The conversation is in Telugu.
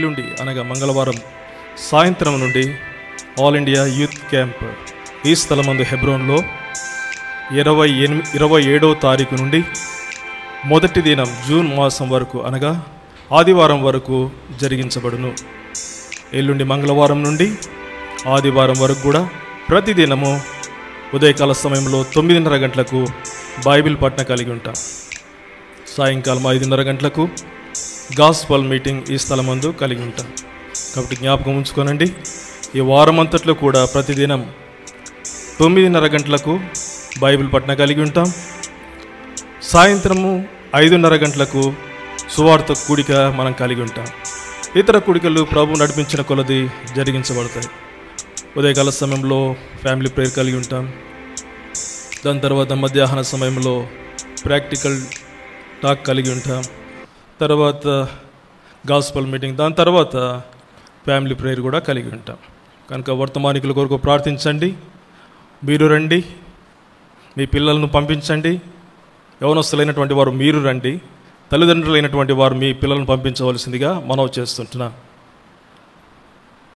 ఎల్లుండి అనగా మంగళవారం సాయంత్రం నుండి ఆల్ ఇండియా యూత్ క్యాంప్ ఈ స్థలమందు హెబ్రోన్లో 27వ తారీఖు నుండి మొదటి దినం జూన్ మాసం వరకు అనగా ఆదివారం వరకు జరిగించబడును. ఎల్లుండి మంగళవారం నుండి ఆదివారం వరకు కూడా ప్రతిదినము ఉదయకాల సమయంలో 9:30 గంటలకు బైబిల్ పఠనం కలిగి ఉంటాం. సాయంకాలం 5:30 గంటలకు గాస్పల్ మీటింగ్ ఈ స్థలమందు కలిగి ఉంటాం. కాబట్టి జ్ఞాపకం ఉంచుకోనండి, ఈ వారం అంతట్లో కూడా ప్రతిదినం 9:30 గంటలకు బైబిల్ పఠనం కలిగి ఉంటాం. సాయంత్రము 5:30 గంటలకు సువార్త కూడిక మనం కలిగి ఉంటాం. ఇతర కూడికలు ప్రభు నడిపించిన కొలది జరిగించబడతాయి. ఉదయకాల సమయంలో ఫ్యామిలీ ప్రేయర్ కలిగి ఉంటాం. దాని తర్వాత మధ్యాహ్న సమయంలో ప్రాక్టికల్ టాక్ కలిగి ఉంటాం. తర్వాత గాస్పల్ మీటింగ్, దాని తర్వాత ఫ్యామిలీ ప్రేయర్ కూడా కలిగి ఉంటాం. కనుక వర్తమానికుల కొరకు ప్రార్థించండి. మీరు రండి, మీ పిల్లలను పంపించండి. యవనస్తులైనటువంటి వారు మీరు రండి, తల్లిదండ్రులైనటువంటి వారు మీ పిల్లలను పంపించవలసిందిగా మనవి చేస్తుంటున్నాం.